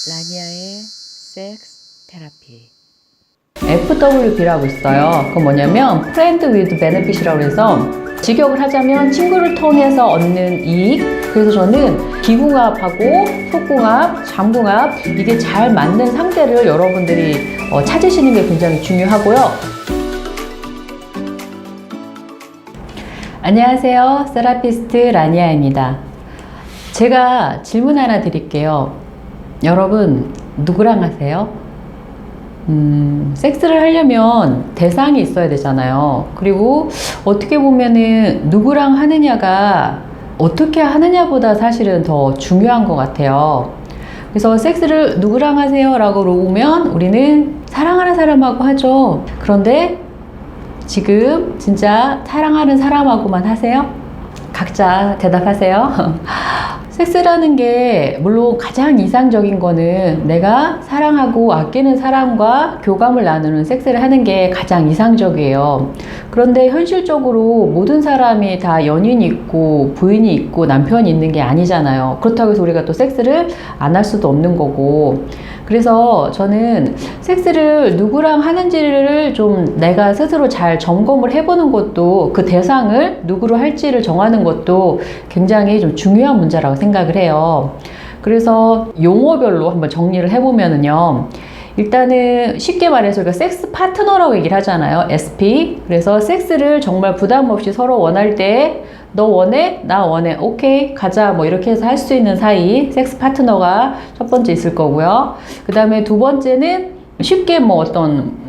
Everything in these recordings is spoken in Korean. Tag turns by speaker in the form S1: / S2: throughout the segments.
S1: 라니아의 섹스 테라피.
S2: FWB라고 있어요. 그건 뭐냐면 Friend with Benefit이라고 해서 직역을 하자면 친구를 통해서 얻는 이익. 그래서 저는 기궁합하고 속궁합, 장궁합 이게 잘 맞는 상대를 여러분들이 찾으시는 게 굉장히 중요하고요. 안녕하세요. 세라피스트 라니아입니다. 제가 질문 하나 드릴게요. 여러분 누구랑 하세요? 섹스를 하려면 대상이 있어야 되잖아요. 그리고 어떻게 보면은 누구랑 하느냐가 어떻게 하느냐보다 사실은 더 중요한 것 같아요. 그래서 섹스를 누구랑 하세요? 라고 물어보면 우리는 사랑하는 사람하고 하죠. 그런데 지금 진짜 사랑하는 사람하고만 하세요? 각자 대답하세요. 섹스라는 게 물론 가장 이상적인 거는 내가 사랑하고 아끼는 사람과 교감을 나누는 섹스를 하는 게 가장 이상적이에요. 그런데 현실적으로 모든 사람이 다 연인이 있고 부인이 있고 남편이 있는 게 아니잖아요. 그렇다고 해서 우리가 또 섹스를 안 할 수도 없는 거고. 그래서 저는 섹스를 누구랑 하는지를 좀 내가 스스로 잘 점검을 해보는 것도, 그 대상을 누구로 할지를 정하는 것도 굉장히 좀 중요한 문제라고 생각을 해요. 그래서 용어별로 한번 정리를 해보면은요. 일단은 쉽게 말해서 우리가 섹스 파트너라고 얘기를 하잖아요. SP. 그래서 섹스를 정말 부담 없이 서로 원할 때 너 원해? 나 원해. 오케이. 가자. 뭐 이렇게 해서 할 수 있는 사이. 섹스 파트너가 첫 번째 있을 거고요. 그 다음에 두 번째는 쉽게 뭐 어떤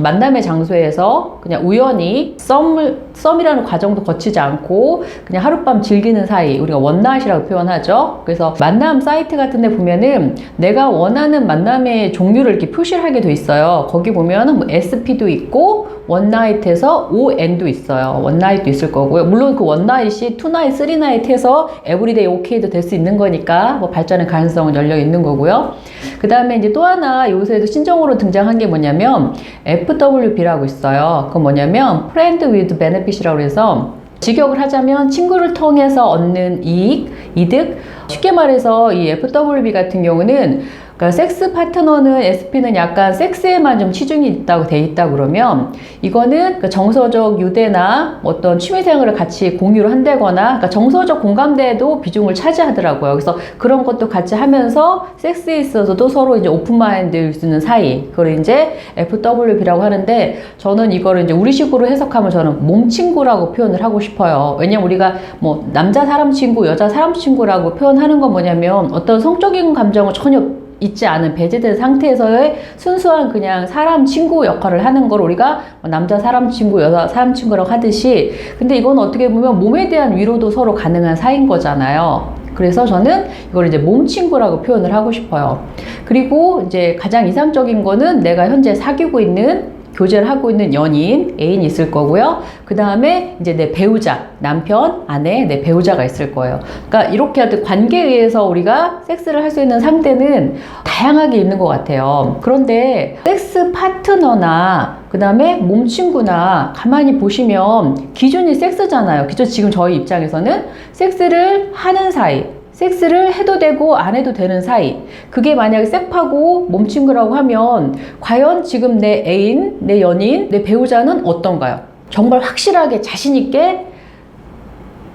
S2: 만남의 장소에서 그냥 우연히 썸이라는 과정도 거치지 않고 그냥 하룻밤 즐기는 사이, 우리가 원나잇이라고 표현하죠. 그래서 만남 사이트 같은 데 보면은 내가 원하는 만남의 종류를 이렇게 표시를 하게 돼 있어요. 거기 보면은 뭐 SP도 있고 원나잇에서 ON도 있어요. 원나잇도 있을 거고요. 물론 그 원나잇이 투나잇, 쓰리나잇 해서 에브리데이 오케이도 될 수 있는 거니까 뭐 발전의 가능성은 열려 있는 거고요. 그 다음에 이제 또 하나 요새도 신종으로 등장한 게 뭐냐면 FWB라고 있어요. 그건 뭐냐면 Friend with Benefit이라고 해서 직역을 하자면 친구를 통해서 얻는 이득. 쉽게 말해서 이 FWB 같은 경우는 그러니까 섹스 파트너는 SP는 약간 섹스에만 좀 치중이 있다고 돼 있다 그러면 이거는 그 정서적 유대나 어떤 취미생활을 같이 공유를 한다거나 그러니까 정서적 공감대에도 비중을 차지하더라고요. 그래서 그런 것도 같이 하면서 섹스에 있어서도 서로 이제 오픈마인드일 수 있는 사이. 그걸 이제 FWB라고 하는데 저는 이거를 이제 우리식으로 해석하면 저는 몸친구라고 표현을 하고 싶어요. 왜냐면 우리가 뭐 남자 사람 친구, 여자 사람 친구라고 표현하는 건 뭐냐면 어떤 성적인 감정을 전혀 있지 않은 배제된 상태에서의 순수한 그냥 사람 친구 역할을 하는 걸 우리가 남자 사람 친구, 여자 사람 친구라고 하듯이 근데 이건 어떻게 보면 몸에 대한 위로도 서로 가능한 사이인 거잖아요. 그래서 저는 이걸 이제 몸친구라고 표현을 하고 싶어요. 그리고 이제 가장 이상적인 거는 내가 현재 사귀고 있는 교제를 하고 있는 연인, 애인이 있을 거고요. 그 다음에 이제 내 배우자, 남편, 아내, 내 배우자가 있을 거예요. 그러니까 이렇게 어떤 관계에 의해서 우리가 섹스를 할 수 있는 상대는 다양하게 있는 것 같아요. 그런데 섹스 파트너나 그 다음에 몸친구나 가만히 보시면 기준이 섹스잖아요. 그죠? 지금 저희 입장에서는 섹스를 하는 사이, 섹스를 해도 되고 안 해도 되는 사이. 그게 만약에 섹파고 몸친구라고 하면 과연 지금 내 애인, 내 연인, 내 배우자는 어떤가요? 정말 확실하게 자신 있게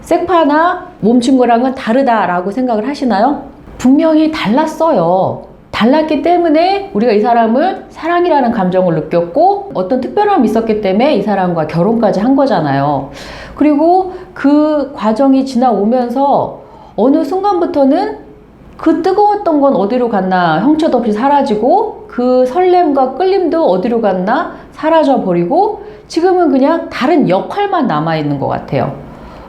S2: 섹파나 몸친구랑은 다르다라고 생각을 하시나요? 분명히 달랐어요. 달랐기 때문에 우리가 이 사람을 사랑이라는 감정을 느꼈고 어떤 특별함이 있었기 때문에 이 사람과 결혼까지 한 거잖아요. 그리고 그 과정이 지나오면서 어느 순간부터는 그 뜨거웠던 건 어디로 갔나 형체도 없이 사라지고 그 설렘과 끌림도 어디로 갔나 사라져 버리고 지금은 그냥 다른 역할만 남아있는 것 같아요.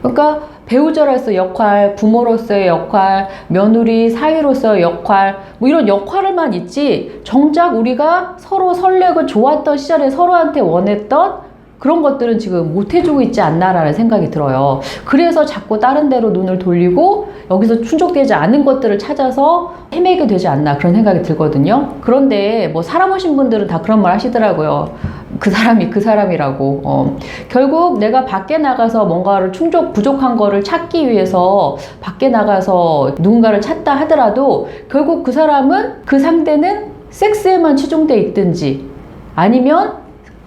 S2: 그러니까 배우자로서의 역할, 부모로서의 역할, 며느리, 사위로서의 역할 뭐 이런 역할을만 있지 정작 우리가 서로 설레고 좋았던 시절에 서로한테 원했던 그런 것들은 지금 못해주고 있지 않나라는 생각이 들어요. 그래서 자꾸 다른 데로 눈을 돌리고 여기서 충족되지 않은 것들을 찾아서 헤매게 되지 않나 그런 생각이 들거든요. 그런데 뭐 살아보신 분들은 다 그런 말 하시더라고요. 그 사람이 그 사람이라고. 결국 내가 밖에 나가서 뭔가를 부족한 거를 찾기 위해서 밖에 나가서 누군가를 찾다 하더라도 결국 그 사람은, 그 상대는 섹스에만 치중돼 있든지 아니면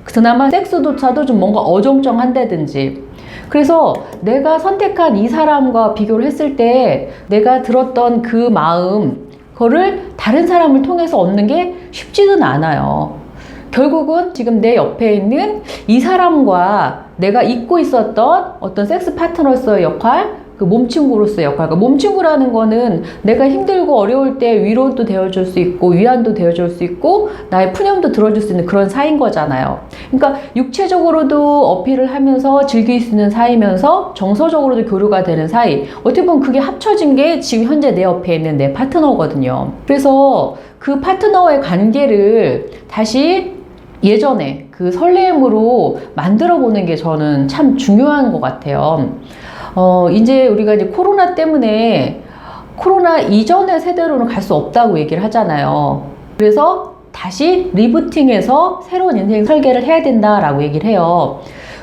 S2: 그나마 섹스조차도 좀 뭔가 어정쩡한다든지. 그래서 내가 선택한 이 사람과 비교를 했을 때 내가 들었던 그 마음, 그거를 다른 사람을 통해서 얻는 게 쉽지는 않아요. 결국은 지금 내 옆에 있는 이 사람과 내가 잊고 있었던 어떤 섹스 파트너로서의 역할, 그 몸친구로서의 역할. 그러니까 몸친구라는 거는 내가 힘들고 어려울 때 위로도 되어줄 수 있고 위안도 되어줄 수 있고 나의 푸념도 들어줄 수 있는 그런 사이인 거잖아요. 그러니까 육체적으로도 어필을 하면서 즐길 수 있는 사이면서 정서적으로도 교류가 되는 사이. 어떻게 보면 그게 합쳐진 게 지금 현재 내 옆에 있는 내 파트너거든요. 그래서 그 파트너와의 관계를 다시 예전에 그 설렘으로 만들어 보는 게 저는 참 중요한 것 같아요. 이제 우리가 이제 코로나 때문에 코로나 이전의 세대로는 갈 수 없다고 얘기를 하잖아요. 그래서 다시 리부팅해서 새로운 인생 설계를 해야 된다라고 얘기를 해요.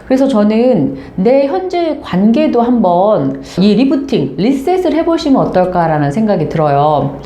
S2: 그래서 저는 내 현재 관계도 한번 이 리부팅, 리셋을 해보시면 어떨까라는 생각이 들어요.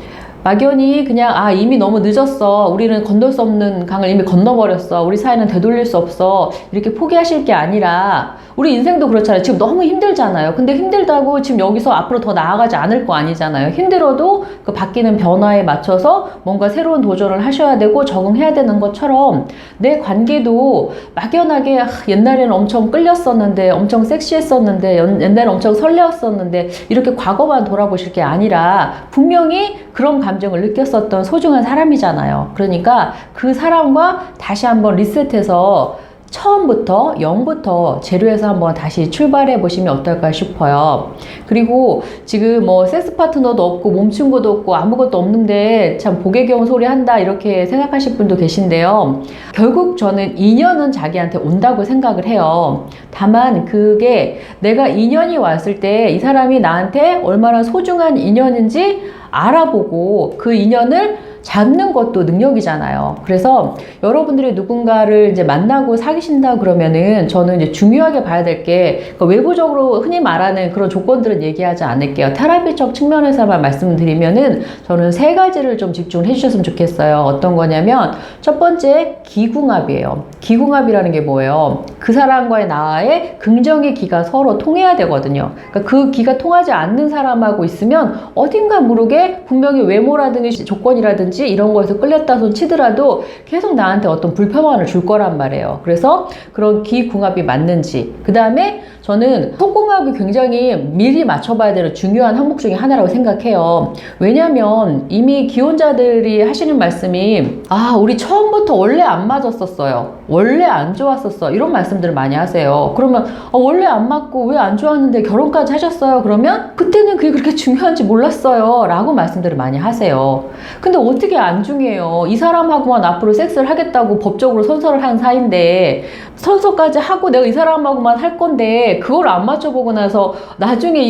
S2: 막연히 그냥 이미 너무 늦었어, 우리는 건널 수 없는 강을 이미 건너버렸어, 우리 사이는 되돌릴 수 없어, 이렇게 포기하실 게 아니라 우리 인생도 그렇잖아요. 지금 너무 힘들잖아요. 근데 힘들다고 지금 여기서 앞으로 더 나아가지 않을 거 아니잖아요. 힘들어도 그 바뀌는 변화에 맞춰서 뭔가 새로운 도전을 하셔야 되고 적응해야 되는 것처럼 내 관계도 막연하게 옛날에는 엄청 끌렸었는데, 엄청 섹시했었는데, 옛날에 엄청 설레었었는데 이렇게 과거만 돌아보실 게 아니라 분명히 그런 감정을 느꼈었던 소중한 사람이잖아요. 그러니까 그 사람과 다시 한번 리셋해서 처음부터 0부터 제로에서 한번 다시 출발해 보시면 어떨까 싶어요. 그리고 지금 뭐 섹스 파트너도 없고 몸친구도 없고 아무것도 없는데 참 복에 겨운 소리 한다 이렇게 생각하실 분도 계신데요. 결국 저는 인연은 자기한테 온다고 생각을 해요. 다만 그게 내가 인연이 왔을 때 이 사람이 나한테 얼마나 소중한 인연인지 알아보고 그 인연을 잡는 것도 능력이잖아요. 그래서 여러분들이 누군가를 이제 만나고 사귀신다 그러면은 저는 이제 중요하게 봐야 될 게 그러니까 외부적으로 흔히 말하는 그런 조건들은 얘기하지 않을게요. 테라피적 측면에서만 말씀드리면은 저는 3가지를 좀 집중을 해주셨으면 좋겠어요. 어떤 거냐면 첫 번째 기궁합이에요. 기궁합이라는 게 뭐예요? 그 사람과의 나의 긍정의 기가 서로 통해야 되거든요. 그러니까 그 기가 통하지 않는 사람하고 있으면 어딘가 모르게 분명히 외모라든지 조건이라든지 이런 거에서 끌렸다 손 치더라도 계속 나한테 어떤 불편함을 줄 거란 말이에요. 그래서 그런 기궁합이 맞는지. 그 다음에 저는 속궁합이 굉장히 미리 맞춰봐야 되는 중요한 항목 중에 하나라고 생각해요. 왜냐면 이미 기혼자들이 하시는 말씀이 우리 처음부터 원래 안 맞았었어요. 원래 안 좋았었어. 이런 말씀들을 많이 하세요. 그러면 원래 안 맞고 왜 안 좋았는데 결혼까지 하셨어요? 그러면 그때는 그게 그렇게 중요한지 몰랐어요 라고 말씀들을 많이 하세요. 근데 어떻게 안 중요해요? 이 사람하고만 앞으로 섹스를 하겠다고 법적으로 선서를 한 사이인데 선서까지 하고 내가 이 사람하고만 할 건데 그걸 안 맞춰보고 나서 나중에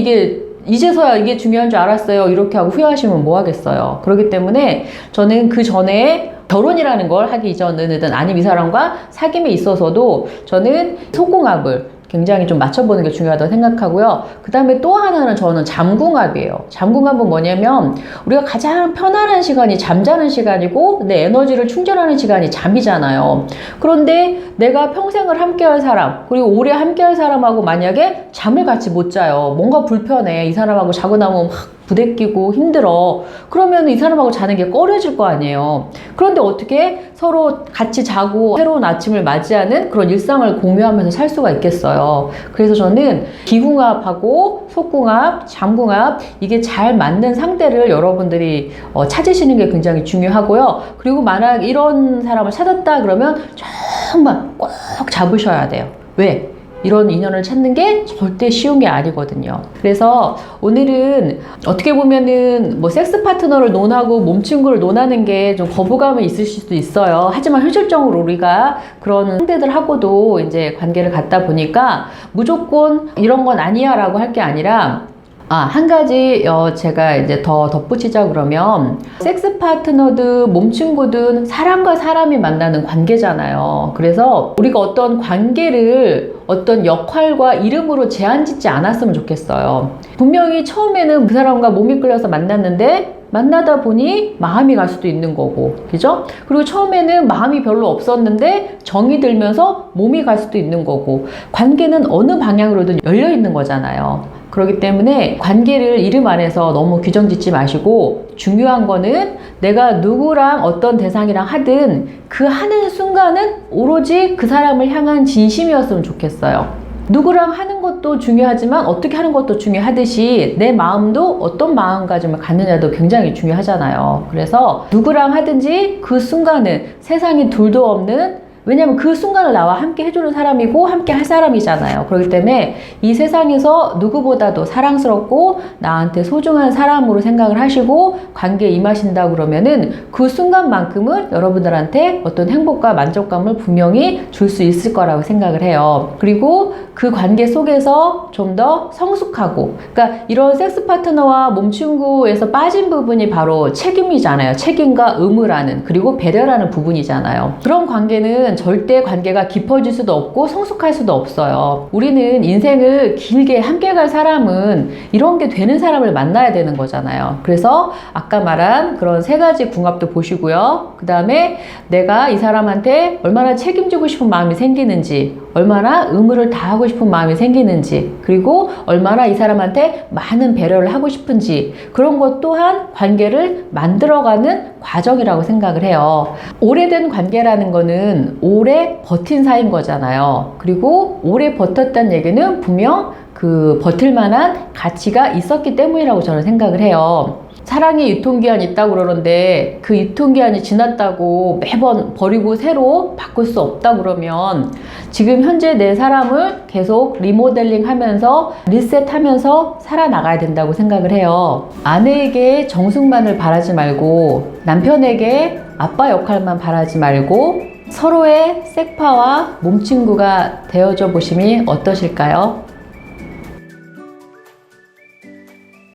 S2: 이제서야 이게 중요한 줄 알았어요 이렇게 하고 후회하시면 뭐 하겠어요. 그렇기 때문에 저는 그 전에 결혼이라는 걸 하기 이전이든 아니면 이 사람과 사귐에 있어서도 저는 속궁합을 굉장히 좀 맞춰보는 게 중요하다고 생각하고요. 그 다음에 또 하나는 저는 잠궁합이에요. 잠궁합은 뭐냐면 우리가 가장 편안한 시간이 잠자는 시간이고 내 에너지를 충전하는 시간이 잠이잖아요. 그런데 내가 평생을 함께할 사람 그리고 오래 함께할 사람하고 만약에 잠을 같이 못 자요. 뭔가 불편해. 이 사람하고 자고 나면 막 부대끼고 힘들어. 그러면 이 사람하고 자는 게 꺼려질 거 아니에요. 그런데 어떻게 서로 같이 자고 새로운 아침을 맞이하는 그런 일상을 공유하면서 살 수가 있겠어요. 그래서 저는 기궁합하고 속궁합, 잠궁합 이게 잘 맞는 상대를 여러분들이 찾으시는 게 굉장히 중요하고요. 그리고 만약 이런 사람을 찾았다 그러면 정말 꼭 잡으셔야 돼요. 왜? 이런 인연을 찾는 게 절대 쉬운 게 아니거든요. 그래서 오늘은 어떻게 보면은 뭐 섹스 파트너를 논하고 몸친구를 논하는 게 좀 거부감이 있으실 수도 있어요. 하지만 현실적으로 우리가 그런 상대들하고도 이제 관계를 갖다 보니까 무조건 이런 건 아니야 라고 할 게 아니라 한 가지 제가 이제 더 덧붙이자 그러면 섹스 파트너든 몸친구든 사람과 사람이 만나는 관계잖아요. 그래서 우리가 어떤 관계를 어떤 역할과 이름으로 제한 짓지 않았으면 좋겠어요. 분명히 처음에는 그 사람과 몸이 끌려서 만났는데 만나다 보니 마음이 갈 수도 있는 거고, 그죠? 그리고 처음에는 마음이 별로 없었는데 정이 들면서 몸이 갈 수도 있는 거고, 관계는 어느 방향으로든 열려 있는 거잖아요. 그렇기 때문에 관계를 이름 안에서 너무 규정 짓지 마시고, 중요한 거는 내가 누구랑 어떤 대상이랑 하든 그 하는 순간은 오로지 그 사람을 향한 진심이었으면 좋겠어요. 누구랑 하는 것도 중요하지만 어떻게 하는 것도 중요하듯이 내 마음도 어떤 마음가짐을 갖느냐도 굉장히 중요하잖아요. 그래서 누구랑 하든지 그 순간은 세상에 둘도 없는, 왜냐면 그 순간을 나와 함께 해주는 사람이고 함께 할 사람이잖아요. 그렇기 때문에 이 세상에서 누구보다도 사랑스럽고 나한테 소중한 사람으로 생각을 하시고 관계에 임하신다 그러면은 그 순간만큼은 여러분들한테 어떤 행복과 만족감을 분명히 줄 수 있을 거라고 생각을 해요. 그리고 그 관계 속에서 좀 더 성숙하고, 그러니까 이런 섹스 파트너와 몸친구에서 빠진 부분이 바로 책임이잖아요. 책임과 의무라는, 그리고 배려라는 부분이잖아요. 그런 관계는 절대 관계가 깊어질 수도 없고 성숙할 수도 없어요. 우리는 인생을 길게 함께 갈 사람은 이런 게 되는 사람을 만나야 되는 거잖아요. 그래서 아까 말한 그런 세 가지 궁합도 보시고요. 그 다음에 내가 이 사람한테 얼마나 책임지고 싶은 마음이 생기는지, 얼마나 의무를 다하고 싶은 마음이 생기는지, 그리고 얼마나 이 사람한테 많은 배려를 하고 싶은지, 그런 것 또한 관계를 만들어가는 과정이라고 생각을 해요. 오래된 관계라는 거는 오래 버틴 사이인 거잖아요. 그리고 오래 버텼다는 얘기는 분명 그 버틸 만한 가치가 있었기 때문이라고 저는 생각을 해요. 사랑의 유통기한이 있다고 그러는데 그 유통기한이 지났다고 매번 버리고 새로 바꿀 수 없다 그러면 지금 현재 내 사람을 계속 리모델링 하면서 리셋하면서 살아나가야 된다고 생각을 해요. 아내에게 정숙만을 바라지 말고 남편에게 아빠 역할만 바라지 말고 서로의 섹파와 몸친구가 되어줘 보심이 어떠실까요?